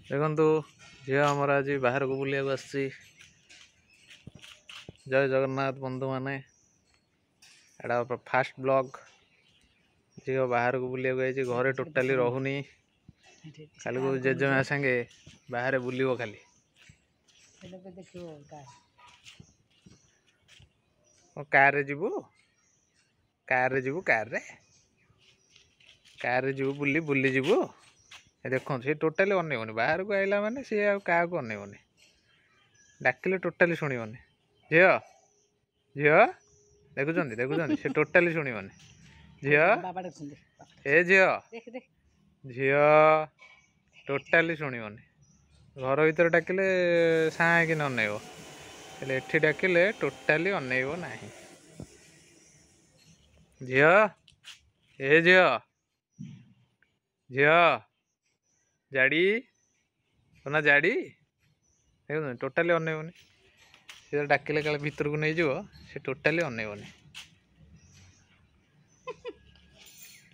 देखु झील आमर आज बाहर को बुलिया आसी। जय जगन्नाथ बंधु माने एटा फास्ट ब्लॉग। झील बाहर को बुलिया घरे टोटाली रहुनी। खाली को जेजेमा संगे बाहर बुलियो खाली कार रे जीवु कार रे जीवु कार रे जीवु बुली बुली जीवु। देखो सी टोटाली अनेबनी बाहर को आइला माने सी क्या अनेबनी डाकिले टोटाली शुणिबनी। झील झील देखुं देखुं से टोटाली शुणिबनी। झील ए झील झील टोटाली शुणिबनी। घर भीतर डाकिले साँगी अनेब एठी डाकिले टोटाली अनेब ना। झील ए झील झील जाड़ी ना जाड़ी देखो टोटाली अनेबनी। से डाकिले काले भीतर को नहीं जीव से टोटाली अनेबनी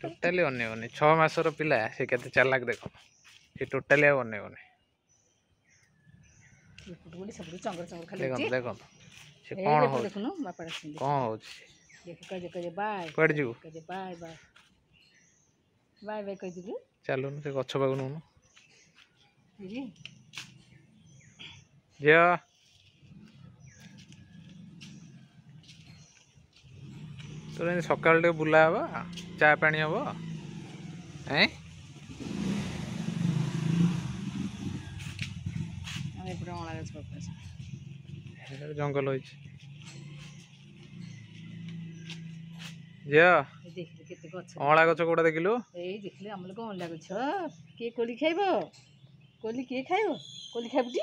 टोटाली अनेबनी। 6 मासर पिला से केते चालाक देखो से टोटाली अनेबनी। देखो देखो से कौन हो कौन जीव चलो से गछ पाक नौन झील तो सकाल टे बुला हवा चा पानी हम जंगल हो अँला गच कौटा देखिलु अँला गछ किए कोली खाइब कोली किए खाइब कोली खाइब टी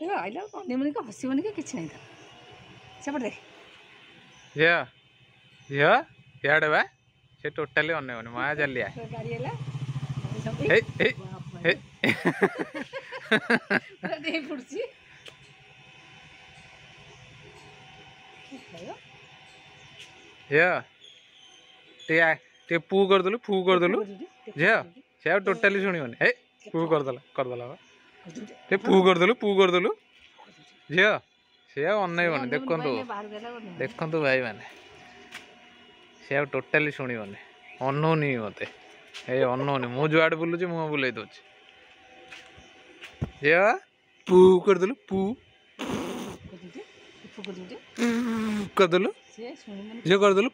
आइला अनेमनी का हसबनी का किसी नहीं सेपट देख झील झील इे बा से टोटाली अनेबनी माँ चलिया झील पू करदेलु झील से टोटाली शुणिबनी हे पू करदेला पू करदेलु झील से अनेबनी। देखु भाई माने से टोटाली शुणिबनी अनौनी मत ए अनौनी मु जुआड़े बुलूची मुँह बुले दूची। झील पू करदेलु पू करदेलु झील करदेलु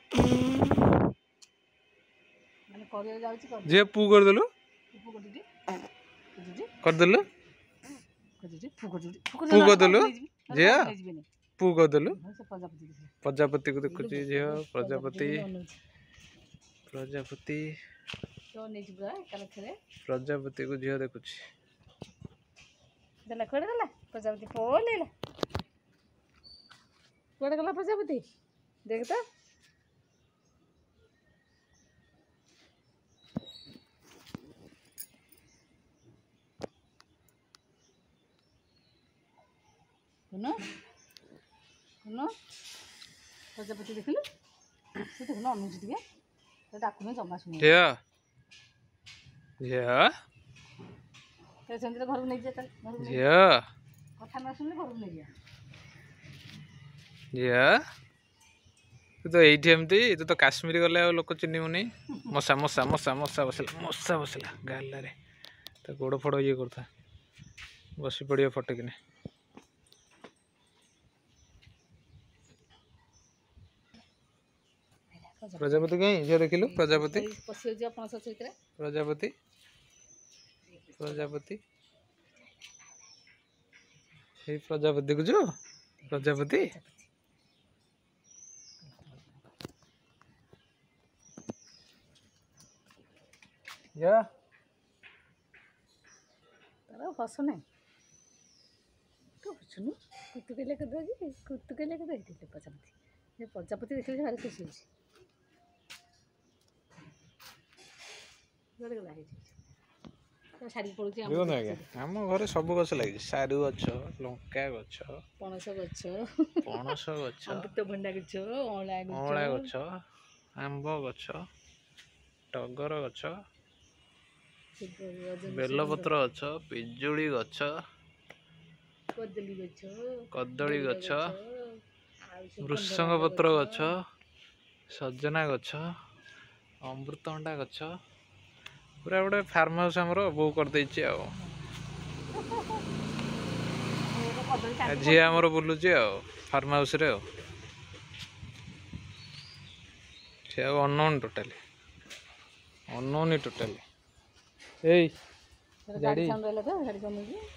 झील पू करदेलु करदेलु पू करदेलु झील पू करदेलु प्रजापति को देखुची झील प्रजापति प्रजापति प्रजापति को झील देखुची प्रजापति फोन कुआड़े गला प्रजापति देख तो प्रजापति देखिलु से देखुन अनुजी टे डाकुन जमा शुणी झील घर को नहीं जाता झील कथा न सुनले घर को नहीं जा झील तू तो ये एमती तू तो काश्मीर गले लोक चिन्हबुनि। मशा मशा मशा मशा बसला गाल तो गोड़ फोड़ ये करता बसी पड़ियो फटकिने। प्रजापति कहीं झील देखिलु प्रजापति प्रजापति प्रजापति प्रजापति देखुचु प्रजापति तार हस ना तो हसुनु कुतुकेले प्रजापति प्रजापति देखिए भारी खुशी शाढ़ी पड़ुची आम घर सब गछ लगे सारू गछ लंका गछ पणस गछ अमृतभंडा गछ अँला गछ आंब गछ टगर गछ ବେଲପତ୍ର ଗଛ, ପିଜୁଳି ଗଛ, କଦଳୀ ଗଛ, କଦଳୀ ଗଛ, ଆଉ ସେ ଭୃଷଙ୍ଗ ପତ୍ର ଗଛ, ସଜନା ଗଛ, ଅମୃତଭଣ୍ଡା ଗଛ, ପୁରା ଗୋଟେ ଫାର୍ମ ହାଉସ୍ ଆମର ବୋଉ କରିଦେଇଛି ଆଉ। ଝିଅ ଆମର ବୁଲୁଛି ଆଉ ଫାର୍ମ ହାଉସ୍ରେ ଆଉ। ସେ ଆଉ ଅନଉନି ଟୋଟାଲି, ଅନଉନି ଟୋଟାଲି। ଏଇ ଗାଡ଼ି ସାଉଣ୍ଡ ହେଲା ତ ଗାଡ଼ି କମେଇକି